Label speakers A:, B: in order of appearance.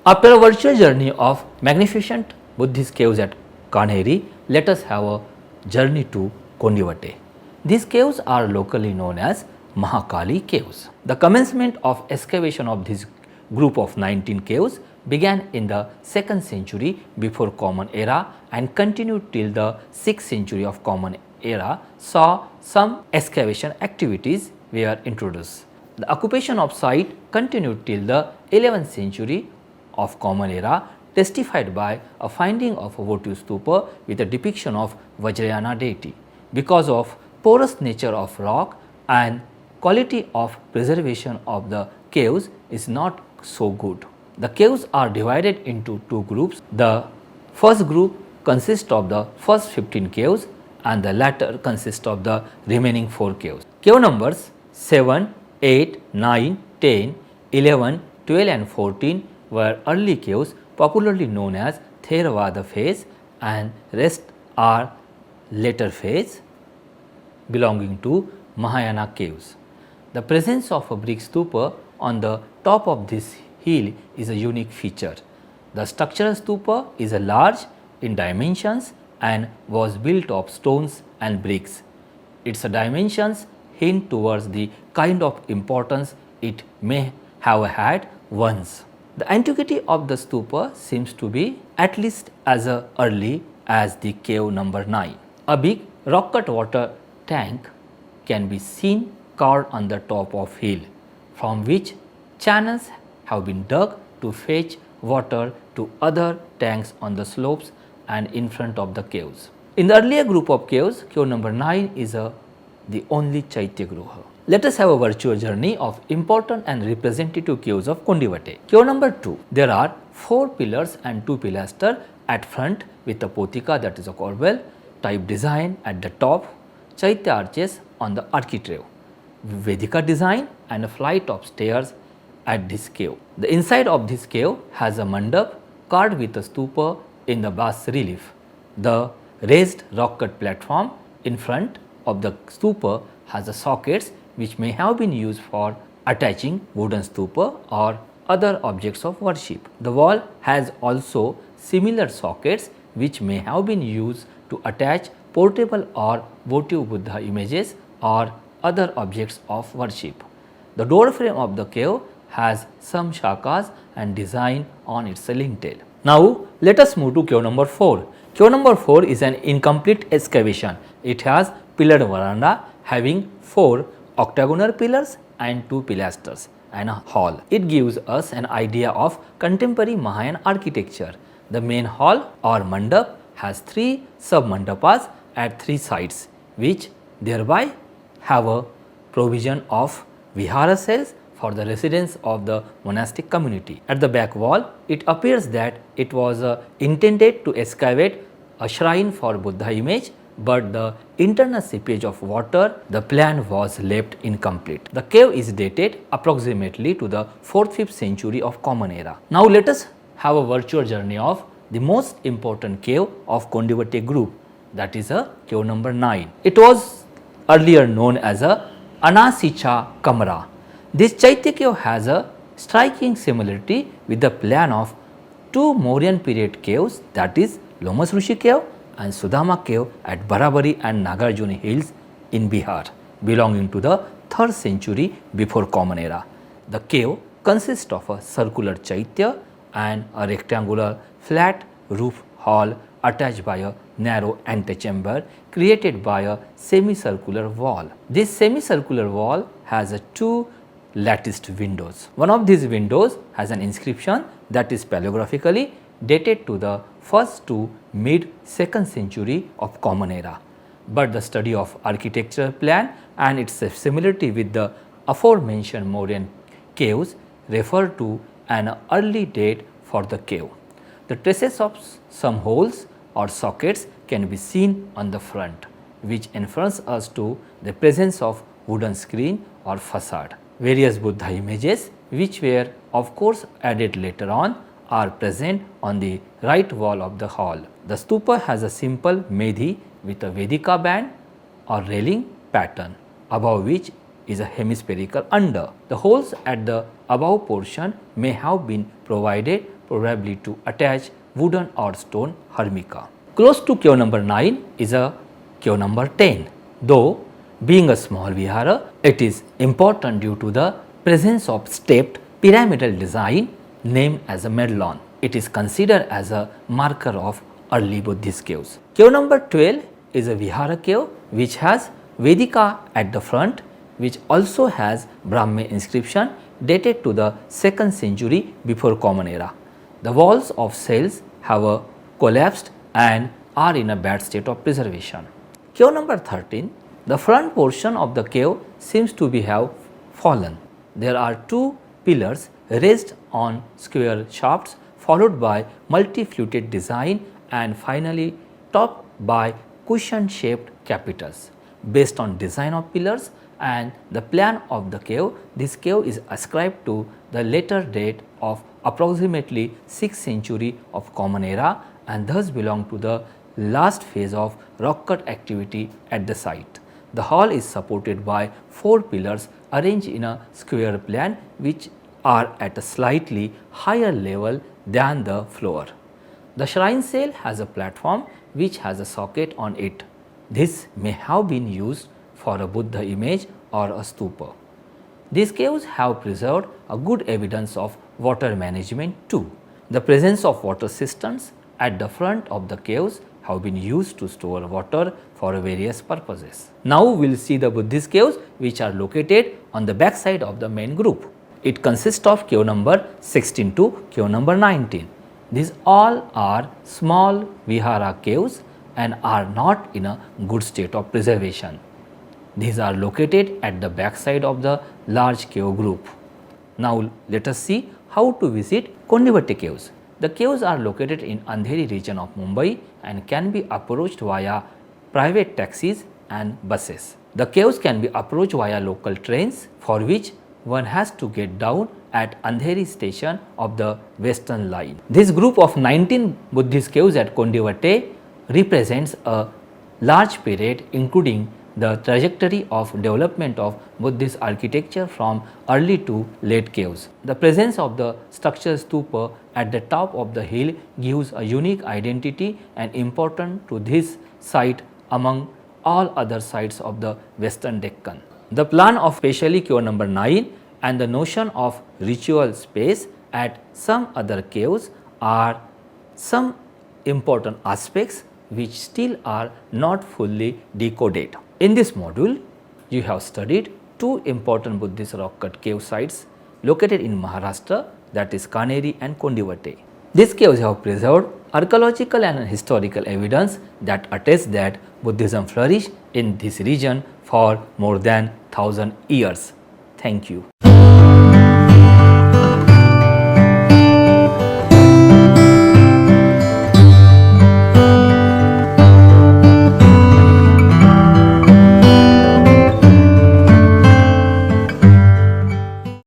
A: After a virtual journey of magnificent Buddhist caves at Kanheri, let us have a journey to Kondivate. These caves are locally known as Mahakali caves. The commencement of excavation of this group of 19 caves began in the 2nd century before Common Era and continued till the 6th century of Common Era saw some excavation activities were introduced. The occupation of site continued till the 11th century of Common Era, testified by a finding of a votive stupa with a depiction of Vajrayana deity. Because of porous nature of rock and quality of preservation of the caves is not so good. The caves are divided into two groups. The first group consists of the first 15 caves and the latter consists of the remaining 4 caves. Cave numbers 7, 8, 9, 10, 11, 12 and 14 were early caves popularly known as Theravada phase, and rest are later phase belonging to Mahayana caves. The presence of a brick stupa on the top of this hill is a unique feature. The structural stupa is a large in dimensions and was built of stones and bricks. Its dimensions hint towards the kind of importance it may have had once. The antiquity of the stupa seems to be at least as early as the cave number 9. A big rock cut water tank can be seen carved on the top of hill, from which channels have been dug to fetch water to other tanks on the slopes and in front of the caves. In the earlier group of caves, cave number 9 is the only Chaitya Gruha. Let us have a virtual journey of important and representative caves of Kondivate. Cave number 2. There are 4 pillars and 2 pilasters at front with a potika, that is a corbel type design at the top, Chaitya arches on the architrave, Vedika design and a flight of stairs at this cave. The inside of this cave has a mandap carved with a stupa in the bas relief. The raised rock cut platform in front of the stupa has the sockets which may have been used for attaching wooden stupa or other objects of worship. The wall has also similar sockets which may have been used to attach portable or votive Buddha images or other objects of worship. The door frame of the cave has some shakas and design on its lintel. Now let us move to cave number 4. Cave number 4 is an incomplete excavation. It has pillared veranda having 4 octagonal pillars and 2 pilasters and a hall. It gives us an idea of contemporary Mahayan architecture. The main hall or mandap has 3 sub-mandapas at 3 sides, which thereby have a provision of vihara cells for the residents of the monastic community. At the back wall, it appears that it was intended to excavate a shrine for Buddha image, but the internal seepage of water, the plan was left incomplete. The cave is dated approximately to the 4th-5th century of Common Era. Now let us have a virtual journey of the most important cave of Kondivate group, that is a cave number 9. It was earlier known as a Anasicha Kamara. This Chaitya cave has a striking similarity with the plan of 2 Mauryan period caves, that is Lomas Rishi cave and Sudama cave at Barabari and Nagarjuni hills in Bihar, belonging to the 3rd century before Common Era. The cave consists of a circular Chaitya and a rectangular flat roof hall attached by a narrow antechamber created by a semicircular wall. This semicircular wall has 2 latticed windows. One of these windows has an inscription that is paleographically dated to the 1st to mid 2nd century of Common Era, but the study of architectural plan and its similarity with the aforementioned Mauryan caves refer to an early date for the cave. The traces of some holes or sockets can be seen on the front, which infers us to the presence of wooden screen or facade. Various Buddha images, which were of course added later on, are present on the right wall of the hall. The stupa has a simple medhi with a Vedika band or railing pattern, above which is a hemispherical under. The holes at the above portion may have been provided probably to attach wooden or stone hermica. Close to cave number 9 is a cave number 10. Though being a small vihara, it is important due to the presence of stepped pyramidal design named as a medlon. It is considered as a marker of early Buddhist caves. Cave number 12 is a vihara cave which has Vedika at the front, which also has Brahmi inscription dated to the 2nd century before Common Era. The walls of cells have collapsed and are in a bad state of preservation. Cave number 13, the front portion of the cave seems to have fallen. There are two pillars raised on square shafts followed by multi-fluted design and finally topped by cushion shaped capitals. Based on design of pillars and the plan of the cave, this cave is ascribed to the later date of approximately 6th century of Common Era and thus belong to the last phase of rock cut activity at the site. The hall is supported by 4 pillars arranged in a square plan which are at a slightly higher level than the floor. The shrine cell has a platform which has a socket on it. This may have been used for a Buddha image or a stupa. These caves have preserved a good evidence of water management too. The presence of water cisterns at the front of the caves have been used to store water for various purposes. Now we will see the Buddhist caves which are located on the back side of the main group. It consists of cave number 16 to cave number 19. These all are small vihara caves and are not in a good state of preservation. These are located at the back side of the large cave group. Now let us see how to visit Kondivate caves. The caves are located in Andheri region of Mumbai and can be approached via private taxis and buses. The caves can be approached via local trains for which one has to get down at Andheri station of the Western line. This group of 19 Buddhist caves at Kondivate represents a large period including the trajectory of development of Buddhist architecture from early to late caves. The presence of the structure stupa at the top of the hill gives a unique identity and importance to this site among all other sites of the Western Deccan. The plan of specially cave number 9 and the notion of ritual space at some other caves are some important aspects which still are not fully decoded. In this module, you have studied 2 important Buddhist rock cut cave sites located in Maharashtra, that is Kaneri and Kondivate. These caves have preserved archaeological and historical evidence that attests that Buddhism flourished in this region for more than 1000 years. Thank you.